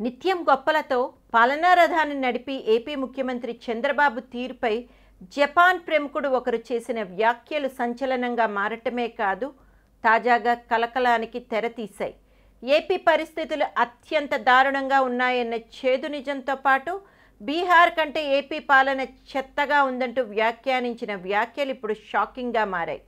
నిత్యం గొప్పలతో పాలనా రథాన్ని నడిపి ఏపీ ముఖ్యమంత్రి చంద్రబాబు తీరుపై జపాన్ ప్రముఖుడు ఒకరు చేసిన వ్యాఖ్యలు సంచలనంగా మారటమే కాదు, తాజాగా కలకలానికి తెరతీశాయి. ఏపీ పరిస్థితులు అత్యంత దారుణంగా ఉన్నాయన్న చేదు నిజంతో పాటు బీహార్ కంటే ఏపీ పాలన చెత్తగా ఉందంటూ వ్యాఖ్యానించిన వ్యాఖ్యలు ఇప్పుడు షాకింగ్గా మారాయి.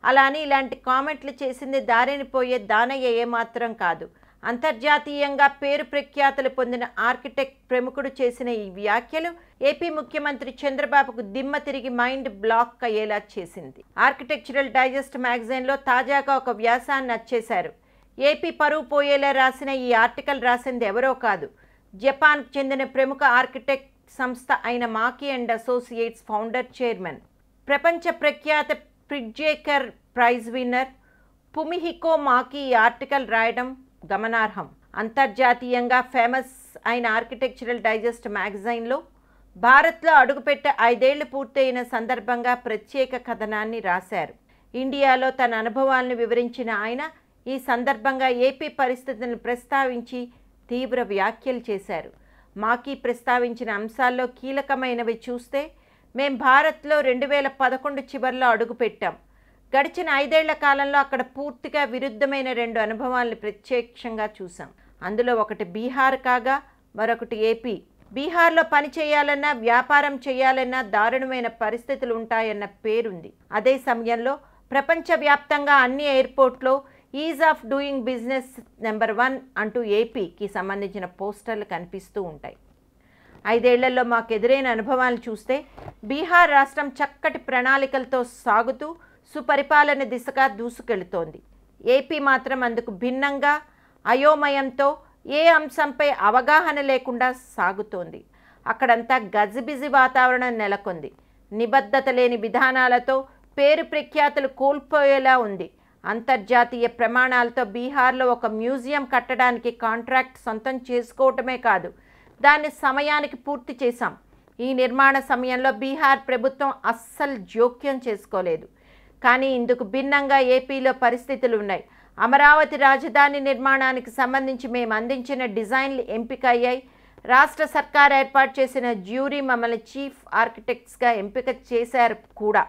అలానే ఇలాంటి కామెంట్లు చేసింది దారిని పోయే దానయ్య ఏమాత్రం కాదు. అంతర్జాతీయంగా పేరు ప్రఖ్యాతులు పొందిన ఆర్కిటెక్ట్ ప్రముఖుడు చేసిన ఈ వ్యాఖ్యలు ఏపీ ముఖ్యమంత్రి చంద్రబాబుకు దిమ్మ తిరిగి మైండ్ బ్లాక్ అయ్యేలా చేసింది. ఆర్కిటెక్చరల్ డైజెస్ట్ మ్యాగజైన్లో తాజాగా ఒక వ్యాసాన్ని అచ్చేశారు. ఏపీ పరువు పోయేలా రాసిన ఈ ఆర్టికల్ రాసింది ఎవరో కాదు, జపాన్కు చెందిన ప్రముఖ ఆర్కిటెక్ట్ సంస్థ అయిన మాకీ అండ్ అసోసియేట్స్ ఫౌండర్ చైర్మన్, ప్రపంచ ప్రఖ్యాత ప్రిట్జేకర్ ప్రైజ్ విన్నర్ ఫుమిహికో మాకీ ఈ ఆర్టికల్ రాయడం గమనార్హం. అంతర్జాతీయంగా ఫేమస్ అయిన ఆర్కిటెక్చరల్ డైజెస్ట్ మ్యాగజైన్లో భారత్లో అడుగుపెట్టే 5 ఏళ్లు పూర్తయిన సందర్భంగా ప్రత్యేక కథనాన్ని రాశారు. ఇండియాలో తన అనుభవాలను వివరించిన ఆయన ఈ సందర్భంగా ఏపీ పరిస్థితులను ప్రస్తావించి తీవ్ర వ్యాఖ్యలు చేశారు. మాకీ ప్రస్తావించిన అంశాల్లో కీలకమైనవి చూస్తే, మేం భారత్లో 2011 చివరిలో అడుగుపెట్టాం. గడిచిన 5 ఏళ్ల కాలంలో అక్కడ పూర్తిగా విరుద్ధమైన 2 అనుభవాలను ప్రత్యక్షంగా చూసాం. అందులో ఒకటి బీహార్ కాగా మరొకటి ఏపీ. బీహార్లో పని చేయాలన్నా వ్యాపారం చేయాలన్నా దారుణమైన పరిస్థితులు ఉంటాయన్న పేరుంది. అదే సమయంలో ప్రపంచవ్యాప్తంగా అన్ని ఎయిర్పోర్ట్లో is of doing business number 1 అంటూ ఏపీకి సంబంధించిన పోస్టర్లు కనిపిస్తూ ఉంటాయి. 5 ఏళ్లలో మాకు ఎదురైన అనుభవాలను చూస్తే బీహార్ రాష్ట్రం చక్కటి ప్రణాళికలతో సాగుతూ సుపరిపాలన దిశగా దూసుకెళుతోంది. ఏపీ మాత్రం అందుకు భిన్నంగా అయోమయంతో ఏ అంశంపై అవగాహన లేకుండా సాగుతోంది. అక్కడంతా గజిబిజి వాతావరణం నెలకొంది. నిబద్ధత లేని విధానాలతో పేరు ప్రఖ్యాతులు కోల్పోయేలా ఉంది. అంతర్జాతీయ ప్రమాణాలతో బీహార్లో ఒక మ్యూజియం కట్టడానికి కాంట్రాక్ట్ సొంతం చేసుకోవటమే కాదు, దాన్ని సమయానికి పూర్తి చేశాం. ఈ నిర్మాణ సమయంలో బీహార్ ప్రభుత్వం అస్సలు జోక్యం చేసుకోలేదు. కానీ ఇందుకు భిన్నంగా ఏపీలో పరిస్థితులు ఉన్నాయి. అమరావతి రాజధాని నిర్మాణానికి సంబంధించి మేము అందించిన డిజైన్లు ఎంపిక అయ్యాయి. రాష్ట్ర సర్కార్ ఏర్పాటు చేసిన జ్యూరీ మమ్మల్ని చీఫ్ ఆర్కిటెక్ట్స్గా ఎంపిక చేశారు కూడా.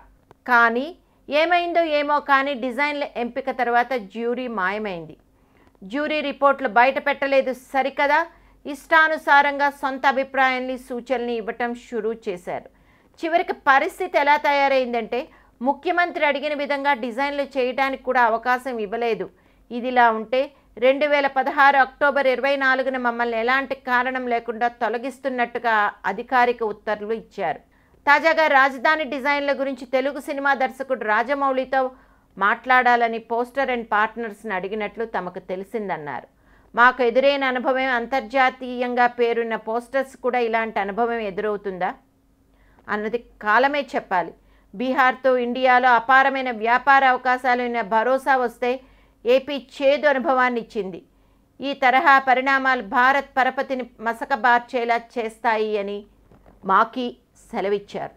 కానీ ఏమైందో ఏమో కానీ డిజైన్ల ఎంపిక తర్వాత జ్యూరీ మాయమైంది. జ్యూరీ రిపోర్ట్లు బయట పెట్టలేదు సరికదా, ఇష్టానుసారంగా సొంత అభిప్రాయాన్ని సూచనలు ఇవ్వటం షురూ చేశారు. చివరికి పరిస్థితి ఎలా తయారైందంటే ముఖ్యమంత్రి అడిగిన విధంగా డిజైన్లు చేయడానికి కూడా అవకాశం ఇవ్వలేదు. ఇదిలా ఉంటే 2016 అక్టోబర్ 24న మమ్మల్ని ఎలాంటి కారణం లేకుండా తొలగిస్తున్నట్టుగా అధికారిక ఉత్తర్వులు ఇచ్చారు. తాజాగా రాజధాని డిజైన్ల గురించి తెలుగు సినిమా దర్శకుడు రాజమౌళితో మాట్లాడాలని పోస్టర్ అండ్ పార్ట్నర్స్ని అడిగినట్లు తమకు తెలిసిందన్నారు. మాకు ఎదురైన అనుభవం అంతర్జాతీయంగా పేరున్న పోస్టర్స్ కూడా ఇలాంటి అనుభవం ఎదురవుతుందా అన్నది కాలమే చెప్పాలి. బీహార్తో ఇండియాలో అపారమైన వ్యాపార అవకాశాలు ఉన్న భరోసా వస్తే ఏపీ చేదు అనుభవాన్ని ఇచ్చింది. ఈ తరహా పరిణామాలు భారత్ పరపతిని మసకబార్చేలా చేస్తాయి అని మాకీ సెలవిచ్చారు.